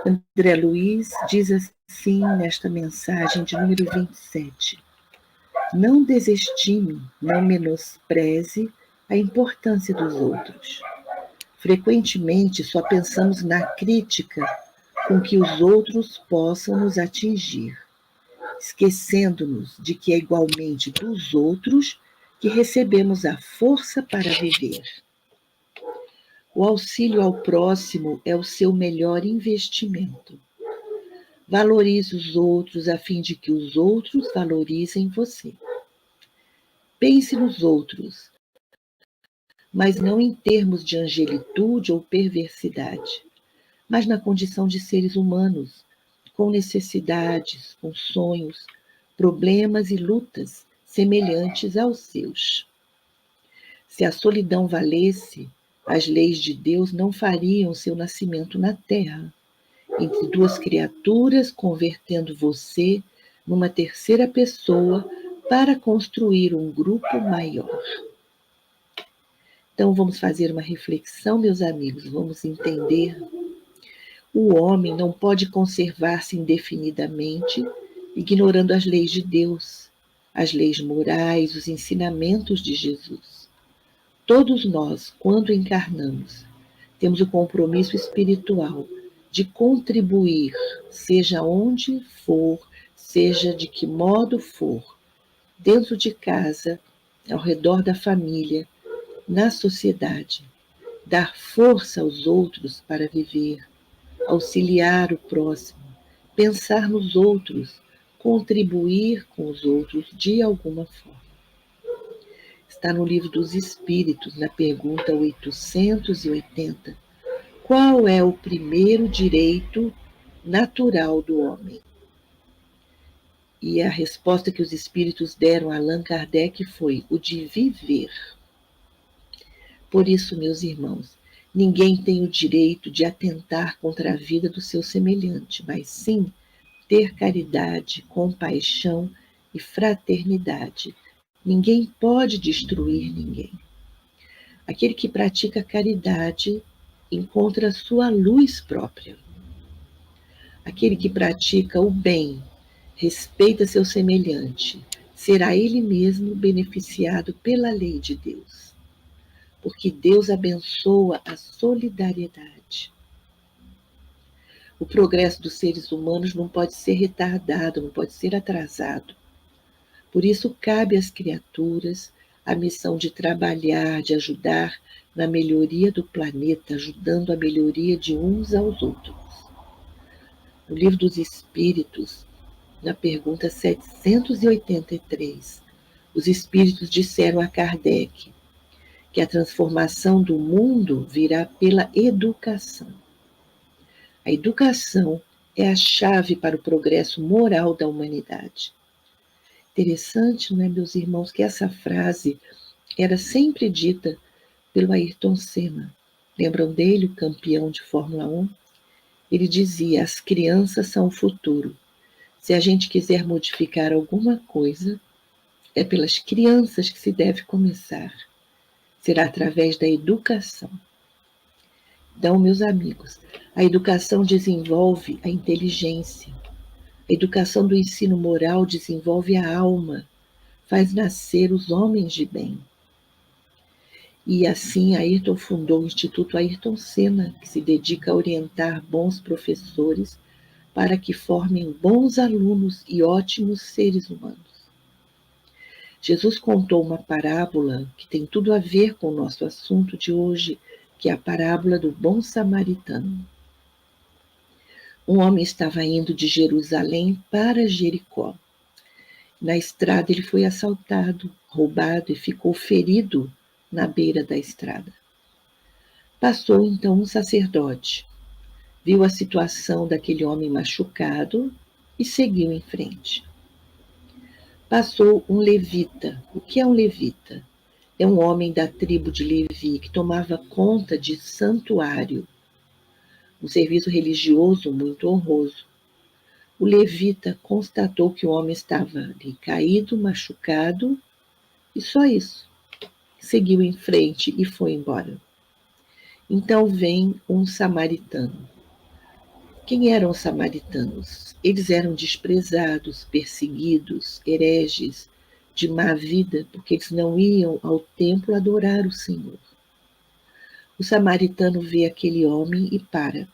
André Luiz diz assim nesta mensagem de número 27: não desestime, não menospreze a importância dos outros. Frequentemente só pensamos na crítica com que os outros possam nos atingir, esquecendo-nos de que é igualmente dos outros que recebemos a força para viver. O auxílio ao próximo é o seu melhor investimento. Valorize os outros a fim de que os outros valorizem você. Pense nos outros, mas não em termos de angelitude ou perversidade, mas na condição de seres humanos, com necessidades, com sonhos, problemas e lutas semelhantes aos seus. Se a solidão valesse, as leis de Deus não fariam seu nascimento na terra, entre duas criaturas, convertendo você numa terceira pessoa para construir um grupo maior. Então vamos fazer uma reflexão, meus amigos, vamos entender. O homem não pode conservar-se indefinidamente, ignorando as leis de Deus, as leis morais, os ensinamentos de Jesus. Todos nós, quando encarnamos, temos o compromisso espiritual de contribuir, seja onde for, seja de que modo for, dentro de casa, ao redor da família, na sociedade, dar força aos outros para viver, auxiliar o próximo, pensar nos outros, contribuir com os outros de alguma forma. Está no Livro dos Espíritos, na pergunta 880. Qual é o primeiro direito natural do homem? E a resposta que os espíritos deram a Allan Kardec foi o de viver. Por isso, meus irmãos, ninguém tem o direito de atentar contra a vida do seu semelhante, mas sim ter caridade, compaixão e fraternidade. Ninguém pode destruir ninguém. Aquele que pratica caridade encontra sua luz própria. Aquele que pratica o bem, respeita seu semelhante, será ele mesmo beneficiado pela lei de Deus. Porque Deus abençoa a solidariedade. O progresso dos seres humanos não pode ser retardado, não pode ser atrasado. Por isso, cabe às criaturas a missão de trabalhar, de ajudar na melhoria do planeta, ajudando a melhoria de uns aos outros. No Livro dos Espíritos, na pergunta 783, os Espíritos disseram a Kardec que a transformação do mundo virá pela educação. A educação é a chave para o progresso moral da humanidade. Interessante, não é, meus irmãos, que essa frase era sempre dita pelo Ayrton Senna. Lembram dele, o campeão de Fórmula 1? Ele dizia: as crianças são o futuro. Se a gente quiser modificar alguma coisa, é pelas crianças que se deve começar. Será através da educação. Então, meus amigos, a educação desenvolve a inteligência. A educação do ensino moral desenvolve a alma, faz nascer os homens de bem. E assim, Ayrton fundou o Instituto Ayrton Senna, que se dedica a orientar bons professores para que formem bons alunos e ótimos seres humanos. Jesus contou uma parábola que tem tudo a ver com o nosso assunto de hoje, que é a parábola do bom samaritano. Um homem estava indo de Jerusalém para Jericó. Na estrada ele foi assaltado, roubado e ficou ferido na beira da estrada. Passou então um sacerdote, viu a situação daquele homem machucado e seguiu em frente. Passou um levita. O que é um levita? É um homem da tribo de Levi que tomava conta de santuário, um serviço religioso muito honroso. O levita constatou que o homem estava ali caído, machucado, e só isso. Seguiu em frente e foi embora. Então vem um samaritano, Quem eram os samaritanos? Eles eram desprezados, perseguidos, hereges, de má vida, porque eles não iam ao templo adorar o Senhor. O samaritano vê aquele homem e para.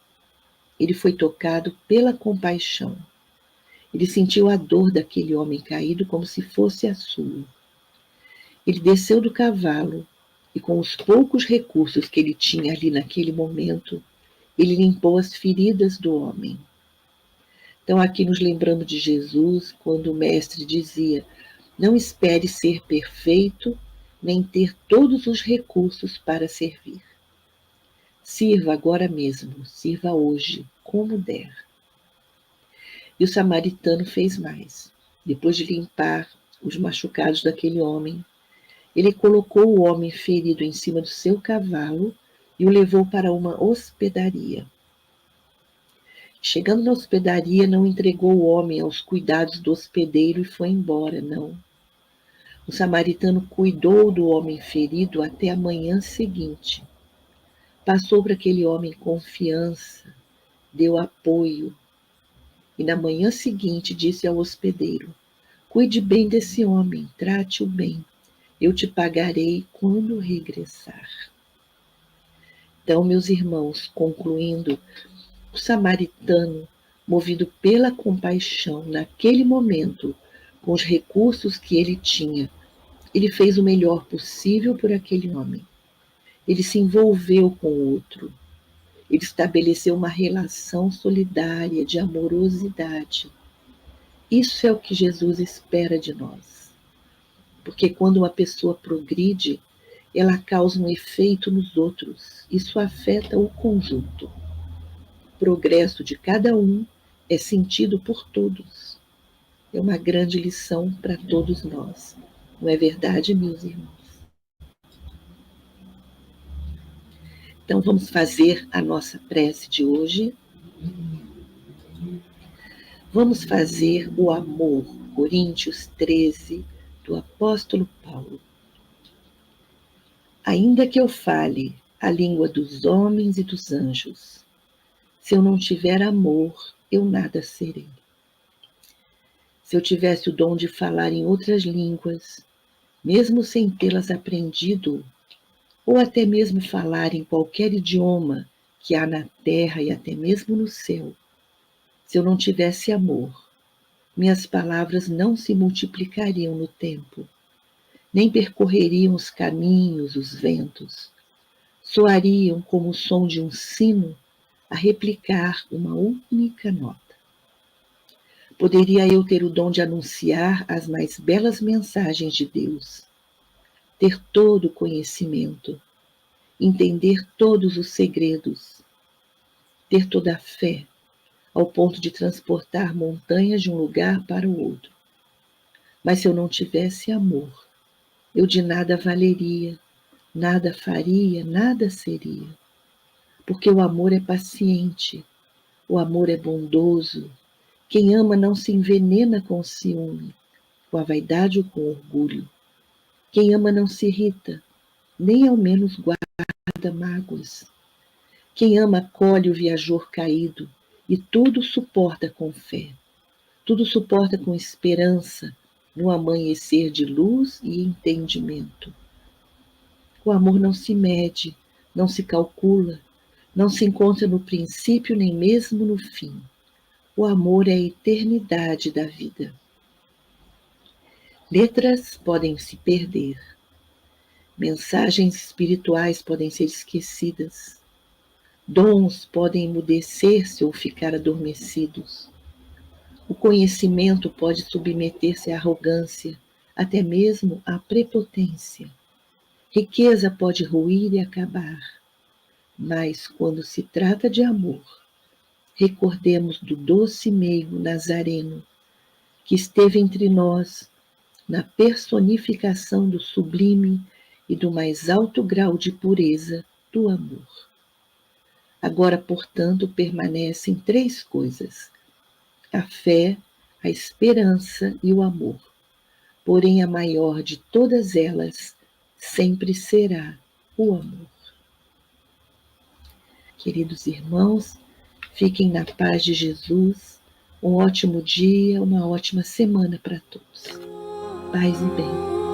Ele foi tocado pela compaixão. Ele sentiu a dor daquele homem caído como se fosse a sua. Ele desceu do cavalo e, com os poucos recursos que ele tinha ali naquele momento, ele limpou as feridas do homem. Então, aqui nos lembramos de Jesus, quando o mestre dizia: não espere ser perfeito, nem ter todos os recursos para servir. Sirva agora mesmo, sirva hoje, como der. E o samaritano fez mais. Depois de limpar os machucados daquele homem, ele colocou o homem ferido em cima do seu cavalo e o levou para uma hospedaria. Chegando na hospedaria, não entregou o homem aos cuidados do hospedeiro e foi embora, não. O samaritano cuidou do homem ferido até a manhã seguinte. Passou para aquele homem confiança, deu apoio. E na manhã seguinte disse ao hospedeiro: cuide bem desse homem, trate-o bem. Eu te pagarei quando regressar. Então, meus irmãos, concluindo, o samaritano, movido pela compaixão, naquele momento, com os recursos que ele tinha, ele fez o melhor possível por aquele homem. Ele se envolveu com o outro. Ele estabeleceu uma relação solidária de amorosidade. Isso é o que Jesus espera de nós. Porque quando uma pessoa progride, ela causa um efeito nos outros. Isso afeta o conjunto. O progresso de cada um é sentido por todos. É uma grande lição para todos nós. Não é verdade, meus irmãos? Então vamos fazer a nossa prece de hoje. Vamos fazer o amor, Coríntios 13, do apóstolo Paulo. Ainda que eu fale a língua dos homens e dos anjos, se eu não tiver amor, eu nada serei. Se eu tivesse o dom de falar em outras línguas, mesmo sem tê-las aprendido, ou até mesmo falar em qualquer idioma que há na terra e até mesmo no céu, se eu não tivesse amor, minhas palavras não se multiplicariam no tempo, nem percorreriam os caminhos, os ventos, soariam como o som de um sino a replicar uma única nota. Poderia eu ter o dom de anunciar as mais belas mensagens de Deus, ter todo o conhecimento, entender todos os segredos, ter toda a fé, ao ponto de transportar montanhas de um lugar para o outro. Mas se eu não tivesse amor, eu de nada valeria, nada faria, nada seria. Porque o amor é paciente, o amor é bondoso. Quem ama não se envenena com o ciúme, com a vaidade ou com o orgulho. Quem ama não se irrita, nem ao menos guarda mágoas. Quem ama acolhe o viajor caído e tudo suporta com fé. Tudo suporta com esperança, no amanhecer de luz e entendimento. O amor não se mede, não se calcula, não se encontra no princípio nem mesmo no fim. O amor é a eternidade da vida. Letras podem se perder, mensagens espirituais podem ser esquecidas, dons podem emudecer-se ou ficar adormecidos. O conhecimento pode submeter-se à arrogância, até mesmo à prepotência. Riqueza pode ruir e acabar, mas quando se trata de amor, recordemos do doce meigo nazareno, que esteve entre nós na personificação do sublime e do mais alto grau de pureza do amor. Agora, portanto, permanecem 3 coisas: a fé, a esperança e o amor. Porém, a maior de todas elas sempre será o amor. Queridos irmãos, Fiquem na paz de Jesus. Um ótimo dia, uma ótima semana para todos. Paz e bem.